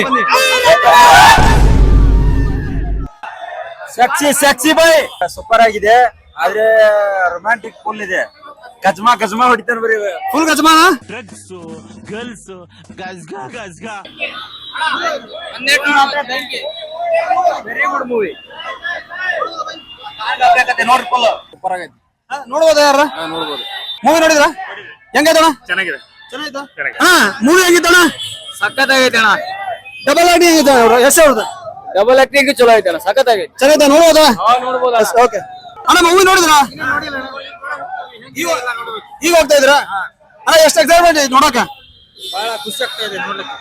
ಬನ್ನಿ. Sexy bye super ಆಗಿದೆ, ಆದ್ರೆ ರೊಮ್ಯಾಂಟಿಕ್ ಫುಲ್ ಇದೆ. ಗಜ್ಮಾ ಹೊಡಿತಾನೆ ಬರೀ, ಫುಲ್ ಗಜ್ಮಾನ. ಡ್ರಗ್ಸ್ ಗರ್ಲ್ಸ್ ಗಜ್ಗಾ ವೆರಿ ಗುಡ್ ಮೂವಿ. ನೋಡ್ರಿ ಫುಲ್ ಸೂಪರ್ ಆಗೈತಿ. ನೋಡ್ಬೋದ ಯಾರ? ನೋಡ್ಬೋದು. ಮೂವಿ ನೋಡಿದ್ರ? ಹೆಂಗೈತಣ್ಣ? ಚೆನ್ನಾಗಿದೆ. ಮೂವಿ ಹೆಂಗಿತ್ತಣ್ಣ? ಸಖತ್ತಾಗೈತೆ ಅಣ್ಣ. ಡಬಲ್ ಆಕ್ಟಿಂಗ್ ಐತೆ ಅವ್ರು, ಎಷ್ಟು ಅವ್ರದ್ದು ಡಬಲ್ ಆಕ್ಟಿಂಗ್ ಚಲೋ ಐತೆ ಅಣ್ಣ, ಸಖತ್ತಾಗೈತೆ. ಚೆನ್ನಾಗಿದೆ, ನೋಡ್ಬೋದಾ? ನೋಡ್ಬೋದು. ಓಕೆ ಅಣ್ಣ, ಮೂವಿ ನೋಡಿದ್ರ? ಈಗ ಹೋಗ್ತಾ ಇದ್ರ ಅಣ್ಣ? ಎಷ್ಟು ಎಕ್ಸೈಟ್ಮೆಂಟ್ ಐತಿ ನೋಡಕ? ಬಹಳ ಖುಷಿ ಆಗ್ತಾ ಇದೆ ನೋಡ್ಲಿಕ್ಕೆ.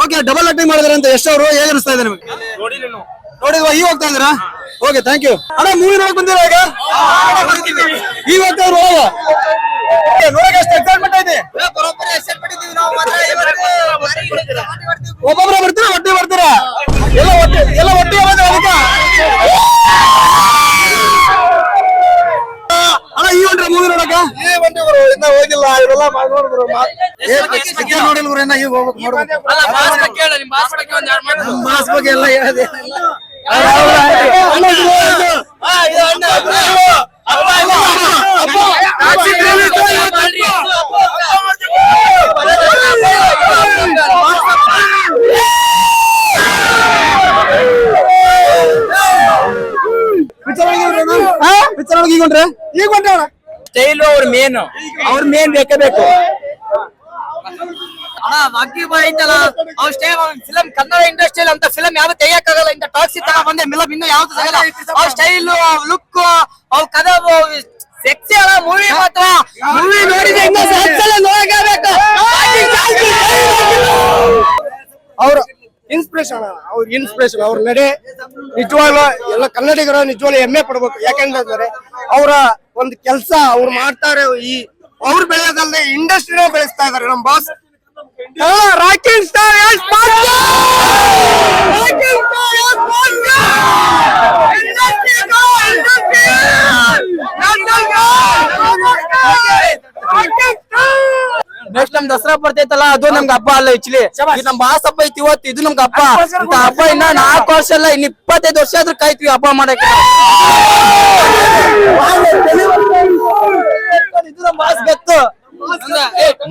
ಓಕೆ, ಡಬಲ್ ಆಕ್ಟಿಂಗ್ ಮಾಡಿದ್ರ ಅಂತ ಎಷ್ಟು ಅವರು, ಹೇಗೆ ಅನಿಸ್ತಾ ಇದೆ ನಿಮಗೆ? ನೋಡಿದ್ವಾ? ಈಗ ಹೋಗ್ತಾ ಇದ್ದೀರಾ? ಓಕೆ, ಥ್ಯಾಂಕ್ ಯು ಅಣ್ಣ. ಮೂವಿ ನೋಡಕ್ ಬಂದಿರ ಈಗ? ಈಗ ಹೋಗ್ತಾ ಇದ್ರು ನೋಡಕ್ ಎಷ್ಟು ಎಕ್ಸೈಟ್ಮೆಂಟ್ ಐತಿ? ಒಬ್ಬೊಬ್ಬರ ಬರ್ತೀರಾ, ಒಟ್ಟಿಗೆ ಬರ್ತೀರಾ? ಎಲ್ಲ ಒಟ್ಟಿಗೆ ಬಂದ್ರೆ ಅದಕ್ಕೆ ಅಣ್ಣ. ಈ ಹೊಂಟ್ರೆ ಮೂವಿ ನೋಡಕ? ಇನ್ನ ಹೋಗಿಲ್ಲ, ಇವರೆಲ್ಲ ನೋಡಿದ್ರು. ನೋಡಿಲ್ವ್ರ ಇನ್ನ? ಈಗ ಹೋಗ್ಬೇಕು ನೋಡ್ಬೇಕು. ಮಾಸ್ ಬಗ್ಗೆ ಎಲ್ಲ ಹೇಳಿದೆ. ಪಿಕ್ಚರ್ ಈಗ ಹೊಂಟ್ರೆ? ಈಗ ಹೊಂಟ್ರೆ ಸ್ಟೈಲ್ ಅವ್ರ ಮೇನ್ ಬೇಕೇ ಬೇಕು ಅಣ್ಣ. ವಾಕಿ ಬಾಯ್ ಐತಲ್ಲ, ಅವ್ರ ಸ್ಟೈಲ್ ಫಿಲಂ, ಕನ್ನಡ ಇಂಡಸ್ಟ್ರಿಯಲ್ಲಿ ಅಂತ ಫಿಲಂ ಯಾವ್ದು ತೆಗಿಯಕ್ಕಾಗಲ್ಲ. ಇಂತ ಟಾಕ್ಸಿ ತರ ಬಂದೆ ಫಿಲಂ ಇನ್ನು ಯಾವ್ದು ಸಿಗಲ್ಲ. ಅವ್ರ ಸ್ಟೈಲ್, ಲುಕ್, ಅವ್ರ ಕದ ಸೆಕ್ಸಿ ಅಲ್ಲ. ಮೂವಿ ಮಾತ್ರ ಮೂವಿ ನೋಡಿದ್ರೆ ಇನ್ನು ನೋಡಬೇಕು. ಅವ್ರ ಇನ್ಸ್ಪಿರೇಷನ್, ಅವ್ರ ನಡೆ ನಿಜವಾಗ್ಲೂ ಎಲ್ಲ ಕನ್ನಡಿಗರು ನಿಜವಾಗ್ಲೂ ಹೆಮ್ಮೆ ಪಡ್ಬೇಕು. ಯಾಕಂದ್ರೆ ಅವರ ಒಂದು ಕೆಲಸ ಅವ್ರು ಮಾಡ್ತಾರೆ. ಅವ್ರು ಬೆಳೆಯೋದಲ್ಲದೆ ಇಂಡಸ್ಟ್ರಿನೇ ಬೆಳೆಸ್ತಾ ಇದಾರೆ. ನಮ್ ಬಾಸ್ ರಾಕಿಂಗ್ ಸ್ಟಾರ್ ನೆಕ್ಸ್ಟ್ ನಮ್ ದಸರಾ ಬರ್ತೈತಲ್ಲ, ಅದು ನಮ್ಗೆ ಹಬ್ಬ ಅಲ್ಲ. ಆಕ್ಚುಲಿ ನಮ್ ಬಾಸ್ ಹಬ್ಬ ಐತಿ ಇವತ್ತು, ಇದು ನಮ್ಗೆ ಹಬ್ಬ. ಇಂತ ಹಬ್ಬ ಇನ್ನ 4 ವರ್ಷ ಅಲ್ಲ, ಇನ್ನು 25 ವರ್ಷ ಆದ್ರೂ ಕಾಯ್ತೀವಿ ಹಬ್ಬ ಮಾಡಕ್ಕೆ. ಇದು ನಮ್ ಬಾಸ್ ಗೊತ್ತು.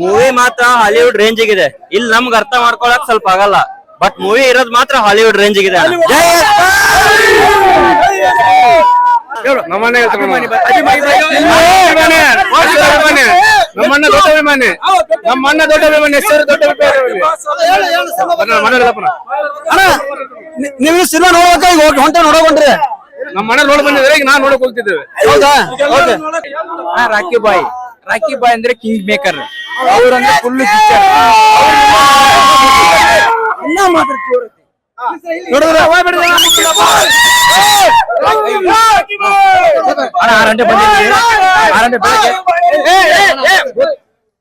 ಮೂವಿ ಮಾತ್ರ ಹಾಲಿವುಡ್ ರೇಂಜ್ ಇದೆ. ಇಲ್ಲಿ ನಮ್ಗೆ ಅರ್ಥ ಮಾಡ್ಕೊಳಕ್ ಸ್ವಲ್ಪ ಆಗಲ್ಲ, ಬಟ್ ಮೂವಿ ಇರೋದ್ ಮಾತ್ರ ಹಾಲಿವುಡ್ ರೇಂಜ್ ಇದೆ. ನಮ್ಮಣ್ಣ ದೊಡ್ಡ ಅಭಿಮಾನಿ, ನಮ್ಮಣ್ಣ ದೊಡ್ಡ ಅಭಿಮಾನಿ, ಹೆಸರು ದೊಡ್ಡ ನೀವು ಸಿನಿಮಾ ನೋಡಕ ಈಗ ಹೊಂಟೆ ನೋಡಕೊಂಡ್ರಿ? ನಮ್ಮ ಮನೆ ನೋಡ್ ಬಂದಿದ್ರೆ ಈಗ ನಾನ್ ನೋಡಕ್ ಹೋಗ್ತಿದ್ದೇವೆ. ಹೌದಾ? ರಾಕಿ ಬಾಯ್ ಅಂದ್ರೆ ಕಿಂಗ್ ಮೇಕರ್. ಅವ್ರಂದ್ರೆ ಫುಲ್ ಪಿಕ್ಚರ್ ನೋಡಿದ್ರೆ 6 ಗಂಟೆ ಬಂದಿದ್ದೀನಿ. 6 ಗಂಟೆ ಬೆಳಗ್ಗೆ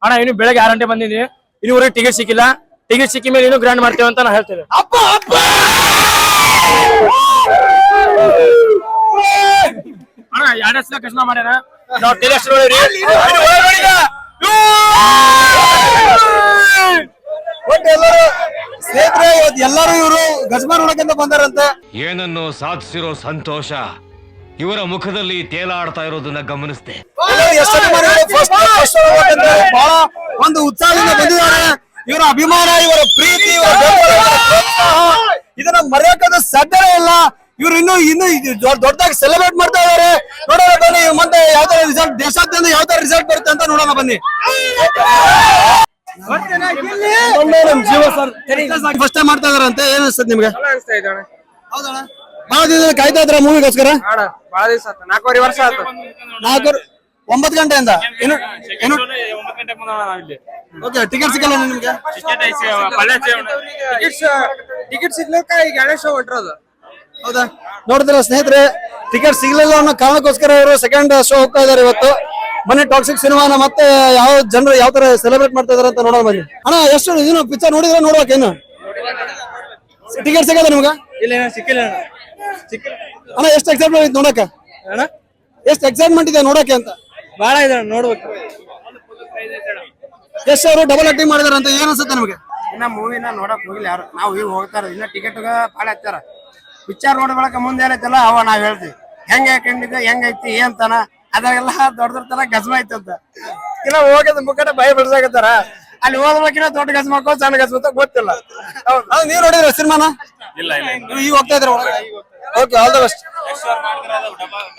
ಅಣ್ಣ, ಇನ್ನು ಬೆಳಗ್ಗೆ 6 ಗಂಟೆ ಬಂದಿದ್ದೀನಿ. ಇನ್ನೂವರೆಗೆ ಟಿಕೆಟ್ ಸಿಕ್ಕಿಲ್ಲ. ಟಿಕೆಟ್ ಸಿಕ್ಕಿ ಮೇಲೆ ಇನ್ನೂ ಗ್ರ್ಯಾಂಡ್ ಮಾಡ್ತೇವೆ ಅಂತ ನಾ ಹೇಳ್ತೇವೆ. ಅಣ್ಣ 2 ಸಲ ಕೃಷ್ಣ ಮಾಡ್ಯಾರ. ನಾವು ಟೆಲಿಸ್ಟ್ ನೋಡಿದ್ರಿ. ಸ್ನೇಹಿತರೆ, ಇವತ್ತು ಎಲ್ಲರೂ ಇವರು ಗಜ್ಮಾ ನೋಡಕ್ಕಿಂತ ಬಂದಾರಂತೆ. ಏನನ್ನು ಸಾಧಿಸಿರೋ ಸಂತೋಷ ಇವರ ಮುಖದಲ್ಲಿ ತೇಲಾಡ್ತಾ ಇರೋದನ್ನ ಗಮನಿಸಿದೆ. ಬಹಳ ಒಂದು ಉತ್ಸಾಹದಿಂದ ಬಂದಿದ್ದಾರೆ. ಇವರ ಅಭಿಮಾನ, ಇವರ ಪ್ರೀತಿ, ಇದನ್ನ ಮರೆಯೋಕೆ ಸಾಧ್ಯವೇ ಇಲ್ಲ. ಇವರು ಇನ್ನು ದೊಡ್ಡದಾಗಿ ಸೆಲೆಬ್ರೇಟ್ ಮಾಡ್ತಾ ಇದಾರೆ. ನೋಡೋಣ ಬನ್ನಿ, ಮುಂದೆ ಯಾವ ತರ ರಿಸಲ್ಟ್, ದೇಶಾದ್ಯಂತ ಯಾವ ತರ ರಿಸಲ್ಟ್ ಬರುತ್ತೆ ಅಂತ ನೋಡೋಣ ಬನ್ನಿ. ಜೀವ ಸರ್ ಫಸ್ಟ್ ಟೈಮ್ ಮಾಡ್ತಾ ಇದಾರಂತೆ, ಏನ್ ಅನ್ಸುತ್ತೆ ನಿಮ್ಗೆ? ಹೌದಣ್ಣ, ಬಹಳ ದಿನ ಕಾಯ್ತಾ ಇದ್ರ ಮೂವಿಗೋಸ್ಕರ? ಬಹಳ ದಿವಸ 4 ವರ್ಷ ಆಯ್ತು. 9 ಗಂಟೆಯಿಂದ ಓಕೆ. ಟಿಕೆಟ್ ಸಿಗಲ್ಲ ನಿಮ್ಗೆ? ಟಿಕೆಟ್ ಸಿಗ್ಲಿಕ್ಕ ಈಗ 2 ಶೋ ಹೊಂಟಿರೋದು. ಹೌದಾ? ನೋಡಿದ್ರ ಸ್ನೇಹಿತರೆ, ಟಿಕೆಟ್ ಸಿಗ್ಲಿಲ್ಲ ಅನ್ನೋ ಕಾರಣಕ್ಕೋಸ್ಕರ ಅವರು ಸೆಕೆಂಡ್ ಶೋ ಹೋಗ್ತಾ ಇದಾರೆ ಇವತ್ತು. ಬನ್ನಿ, ಟಾಕ್ಸಿಕ್ ಸಿನಿಮಾನ ಮತ್ತೆ ಯಾವ ಜನರು ಯಾವ ತರ ಸೆಲೆಬ್ರೇಟ್ ಮಾಡ್ತಾ ಇದಾರೆ ಅಂತ ನೋಡೋಣ ಬನ್ನಿ. ಅಣ್ಣ, ಎಷ್ಟು ಇದನ್ನು ಪಿಕ್ಚರ್ ನೋಡಿದ್ರೆ ನೋಡ್ಬೇಕೇನು? ಟಿಕೆಟ್ ಸಿಗದ ನಿಮ್ಗ? ಇಲ್ಲ, ಸಿಕ್ಕಿಲ್ಲ ಅಣ್ಣ. ಎಷ್ಟು ಎಕ್ಸೈಟ್ಮೆಂಟ್ ಐತೆ ನೋಡಕ? ಎಷ್ಟು ಎಕ್ಸೈಟ್ಮೆಂಟ್ ಇದೆ ನೋಡಕ್ಕೆ ಅಂತ? ಬಹಳ ಇದೆ ನೋಡ್ಬೇಕು. ಎಷ್ಟು ಅವರು ಡಬಲ್ ಆಕ್ಟಿಂಗ್ ಮಾಡಿದಾರೆ ಅಂತ ಏನ್ ಅನ್ಸುತ್ತೆ ನಿಮಗೆ? ಇನ್ನ ಮೂವಿನ ನೋಡಕ್ ಹೋಗಿಲ್ಲ ಯಾರು. ನಾವು ಈಗ ಹೋಗ್ತಾರ ಇನ್ನ ಟಿಕೆಟ್ ಭಾಳ ಹಚ್ಚಾರ. ಪಿಕ್ಚರ್ ನೋಡ ಬಳಕ ಮುಂದೆ ಏನೈತಲ್ಲ ಅವ ನಾವ್ ಹೇಳ್ತೀವಿ ಹೆಂಗ ಕಂಡಿದ್ದ ಹೆಂಗೈತಿ ಏನ್ತಾನ ಅದ್ರಾಗೆಲ್ಲ ದೊಡ್ಡ ತರ ಗಜ್ಮ ಐತಂತ. ಇನ್ನ ಹೋಗೋದ್ ಮುಖಟ ಭಯ ಬಿಡ್ಸಾಕತ್ತಾರ. ಅಲ್ಲಿ ಹೋದ್ಬೇಕಿನ ದೊಡ್ಡ ಗಜ್ಮಕ್ಕೋ ಸಣ್ಣ ಗಜ್ಮಕ್ಕೋ ಗೊತ್ತಿಲ್ಲ. ನೀವ್ ನೋಡಿದ್ರ ಸಿನಿಮಾನ? ಇಲ್ಲ ಇಲ್ಲ ನೀವು ಈಗ ಹೋಗ್ತಾ ಇದ್ರ okay, all the best.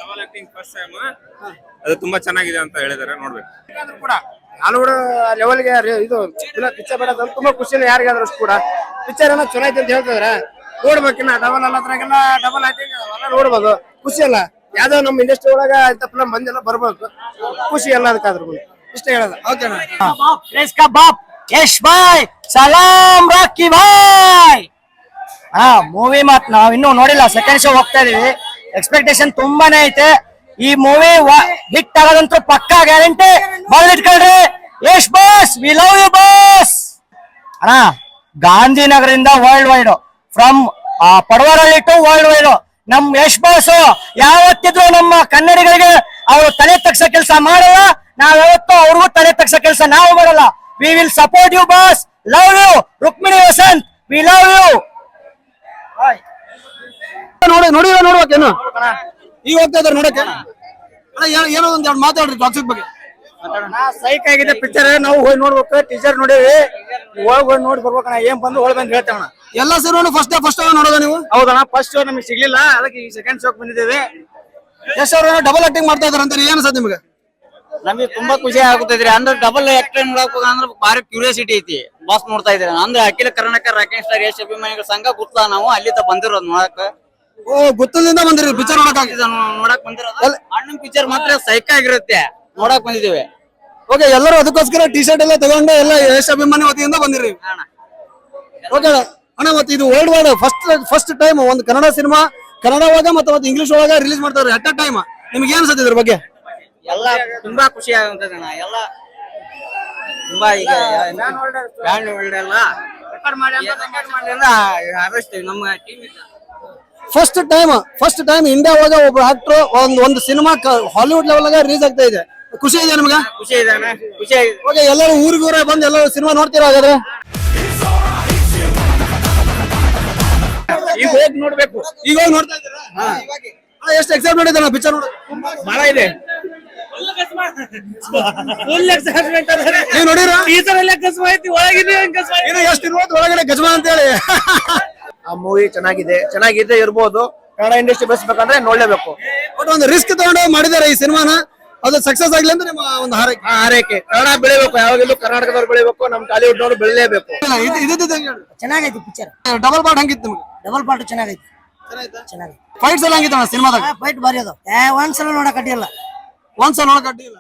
Double acting first time ಅದು ತುಂಬಾ ಚೆನ್ನಾಗಿದೆ ಅಂತ ಹೇಳಿದಾರೆ, ನೋಡ್ಬೇಕು. ಕೂಡ ಹಾಲಿವುಡ್ ಲೆವೆಲ್ಗೆ ಇದು ಪಿಕ್ಚರ್ ಬೇಡ ತುಂಬಾ ಖುಷಿನ ಯಾರಿಗಾದ್ರೂ ಅಷ್ಟು ಕೂಡ ಪಿಕ್ಚರ್ ಏನೋ ಚೆನ್ನಾಗಿ ಅಂತ ಹೇಳ್ತಿದಾರೆ. ನೋಡ್ಬೇಕಿನ್ನ ಡಬಲ್ ಅಲ್ಲದ್ರಾಗೆಲ್ಲ ಡಬಲ್ ಆಕ್ಟಿಂಗ್ ಅವೆಲ್ಲ ನೋಡ್ಬೋದು. ಖುಷಿ ಅಲ್ಲ ಯಾವ್ದೋ ನಮ್ಮ ಇಂಡಸ್ಟ್ರಿ ಒಳಗ ಇಂಥ ಫಿಲಂ ಬಂದೆಲ್ಲ ಬರ್ಬೇಕು, ಖುಷಿ ಎಲ್ಲ ಅದಕ್ಕಾದ್ರೂ ಇಷ್ಟ ಹೇಳೋದು. ಓಕೆ ಬಾಪ್ ಯಶ್ ಬಾಯ್ ಸಲಾಂ ರಾಕಿ ಬಾಯ್. ಮೂವಿ ಮಾತ್ ನಾವ್ ಇನ್ನೂ ನೋಡಿಲ್ಲ, ಸೆಕೆಂಡ್ ಶೋ ಹೋಗ್ತಾ ಇದೀವಿ. ಎಕ್ಸ್ಪೆಕ್ಟೇಷನ್ ತುಂಬಾನೇ ಐತೆ. ಈ ಮೂವಿ ಹಿಟ್ ಆಗೋದಂತೂ ಪಕ್ಕಾ ಗ್ಯಾರಂಟಿ. ಬರೆದಿಟ್ಕೊಳ್ರಿ Yash boss, we love you boss. ಅಣ್ಣ ಗಾಂಧಿನಗರದಿಂದ world wide, from Padavarahalli to world wide ನಮ್ ಯಶ್ ಬಾಸ್ ಯಾವತ್ತಿದ್ರು ನಮ್ಮ ಕನ್ನಡಿಗರಿಗೆ ಅವರು ತಲೆ ತಗ್ಸೋ ಕೆಲಸ ಮಾಡಲ್ಲ. ನಾವ್ ಯಾವತ್ತೂ ಅವ್ರಿಗೂ ತಲೆ ತಗ್ಸೋ ಕೆಲಸ ನಾವು ಮಾಡಲ್ಲ. We will support you boss, love you Rukmini Vasanth, we love you. ನೋಡ್ಬೇಕೇನು ಈಗ ಹೋಗ್ತಾ ಇದಾರೆ ನೋಡಕ್ಕೆ? ಏನೋ ಒಂದ್ ಎರಡು ಮಾತಾಡ್ರಿ ಟಾಕ್ಸಿಕ್ ಬಗ್ಗೆ. ಸೈಕ್ ಆಗಿದೆ ಪಿಕ್ಚರ್, ನಾವು ಹೋಗಿ ನೋಡ್ಬೇಕು. ಟೀಚರ್ ನೋಡೇವಿ, ಹೋಗಿ ನೋಡಿ ಬರ್ಬೇಕಣ್ಣ. ಏನ್ ಬಂದು ಹೋಗಿ ಬಂದು ಹೇಳ್ತೇವಣ್ಣ. ಎಲ್ಲ ಸಿನಿಮಾನು ಫಸ್ಟ್ ನೋಡೋದ ನೀವು? ಹೌದಣ್ಣ, ಫಸ್ಟ್ ಶೋ ನಮಗೆ ಸಿಗ್ಲಿಲ್ಲ, ಅದಕ್ಕೆ ಈ ಸೆಕೆಂಡ್ ಶೋಕ್ ಬಂದಿದ್ದೇವೆ. ಯಶ್ ಅವ್ರ ಡಬಲ್ ಆಕ್ಟಿಂಗ್ ಮಾಡ್ತಾ ಇದಾರೆ ಅಂತ ಏನ್ ಅನ್ಸುತ್ತೆ ನಿಮ್ಗೆ? ನಮಗೆ ತುಂಬಾ ಖುಷಿ ಆಗುತ್ತೈತ್ರಿ. ಅಂದ್ರೆ ಡಬಲ್ ಆಕ್ಟಿಂಗ್ ನೋಡಕ್ ಅಂದ್ರೆ ಭಾರಿ ಕ್ಯೂರಿಯಾಸಿಟಿ ಐತಿ. ಬಾಸ್ ನೋಡ್ತಾ ಇದ್ದೀರಾ ಅಂದ್ರೆ ಅಖಿಲ ಕರ್ನಾಟಕ ರಾಕಿಂಗ್ ಸ್ಟಾರ್ ಯಶ್ ಅಭಿಮಾನಿಗಳ ಸಂಘ ಗುತ್ತಾ ನಾವು ಅಲ್ಲಿಂದ ಬಂದಿರೋದು ನೋಡಕ್. ಓ, ಗುತ್ತಲಿಂದ ಬಂದಿರಿ ಪಿಕ್ಚರ್ ನೋಡಕ್ ಬಂದಿರೋದು. ಅಣ್ಣನ್ ಪಿಕ್ಚರ್ ಮಾತ್ರ ಸೈಕ್ ಆಗಿರುತ್ತೆ, ನೋಡಕ್ ಬಂದಿದ್ದೀವಿ. ಓಕೆ, ಎಲ್ಲರೂ ಅದಕ್ಕೋಸ್ಕರ ಟಿ ಶರ್ಟ್ ಎಲ್ಲ ತಗೊಂಡು ಎಲ್ಲ ಯಶ್ ಅಭಿಮಾನಿ ವತಿಯಿಂದ ಬಂದಿರಿ. ಓಕೆ ಅಣ್ಣ, ಮತ್ತೆ ಇದು ವರ್ಲ್ಡ್ ವೈಡ್ ಫಸ್ಟ್ ಟೈಮ್ ಒಂದು ಕನ್ನಡ ಸಿನಿಮಾ ಕನ್ನಡ ಒಳಗ ಮತ್ತೆ ಇಂಗ್ಲಿಷ್ ಒಳಗ ರಿಲೀಸ್ ಮಾಡ್ತಾರೆ ಅಟ್ ಅ ಟೈಮ್. ನಿಮ್ಗೆ ಏನ್ ಅನ್ಸುತ್ತೆ ಇದ್ರ ಬಗ್ಗೆ? ಎಲ್ಲ ತುಂಬಾ ಖುಷಿ ಆಗುತ್ತದೆ ಅಣ್ಣ. ಎಲ್ಲ ತುಂಬಾ ಈಗ ಬ್ಯಾಂಡ್ ವರ್ಲ್ಡ್ ಎಲ್ಲ ಆದಷ್ಟು ನಮ್ಮ ಟೀಮ್ ಫಸ್ಟ್ ಟೈಮ್ ಇಂಡಿಯಾ ಒಳಗ ಒಬ್ಬ ಆಕ್ಟರ್ ಒಂದು ಸಿನಿಮಾ ಹಾಲಿವುಡ್ ಲೆವೆಲ್ ರಿಲೀಸ್ ಆಗ್ತಾ ಇದೆ. ಖುಷಿ ಇದೆ ನಿಮ್ಗೆ? ಖುಷಿ ಇದೆ ಅಣ್ಣ, ಖುಷಿ ಆಗಿದೆ. ಓಕೆ, ಎಲ್ಲರೂ ಊರಿಗೂರ ಬಂದು ಎಲ್ಲರೂ ಸಿನಿಮಾ ನೋಡ್ತೀರಾ ಹಾಗಾದ್ರೆ? ಈಗ ಹೋಗಿ ನೋಡ್ಬೇಕು. ಈಗ ಹೋಗಿ ನೋಡ್ತಾ ಇದ್ದೀರಾ? ಎಷ್ಟು ಎಕ್ಸೈಟ್ಮೆಂಟ್ ಇದೆ ಪಿಕ್ಚರ್ ನೋಡೋದು? ಬಹಳ ಇದೆ. ನೀವು ನೋಡಿರಾ? ಒಳಗಿದೆ ಎಷ್ಟು ಇರ್ಬೋದು ಒಳಗಡೆ ಗಜಮ ಅಂತ ಹೇಳಿ. ಆ ಮೂವಿ ಚೆನ್ನಾಗಿದೆ ಇರ್ಬೋದು. ಕನ್ನಡ ಇಂಡಸ್ಟ್ರಿ ಬೆಳೆಸ್ಬೇಕಂದ್ರೆ ನೋಡ್ಲೇಬೇಕು. ಬಟ್ ಒಂದು ರಿಸ್ಕ್ ತಗೊಂಡು ಮಾಡಿದ್ದಾರೆ ಈ ಸಿನಿಮಾನ, ಅದು ಸಕ್ಸಸ್ ಆಗ್ಲಿ ಅಂತ ನಿಮ್ಮ ಒಂದು ಹಾರೈಕೆ. ಕನ್ನಡ ಬೆಳಿಬೇಕು, ಯಾವಾಗಲೂ ಕರ್ನಾಟಕದವ್ರು ಬೆಳಿಬೇಕು, ನಮ್ ಟಾಲಿವುಡ್ ನವರು ಬೆಳಿಲೇಬೇಕು. ಚೆನ್ನಾಗೈತಿ ಪಿಕ್ಚರ್. ಡಬಲ್ ಪಾರ್ಟ್ ಹಂಗಿತ್ತು ನಿಮ್ಗೆ? ಡಬಲ್ ಪಾರ್ಟ್ ಚೆನ್ನಾಗೈತಿ. ಚೆನ್ನಾಗೈತಿ. ಫೈಟ್ಸ್ ಎಲ್ಲ ಹಂಗಿತ್ತಣ್ಣ ಸಿನಿಮಾದಾಗ? ಫೈಟ್ ಬಾರಿ ಅದ. ಒಂದ್ಸಲ ನೋಡಕ್ ಅಡ್ಡಿಲ್ಲ. ಒಂದ್ಸಲ ನೋಡಕ್ ಅಡ್ಡಿಲ್ಲ.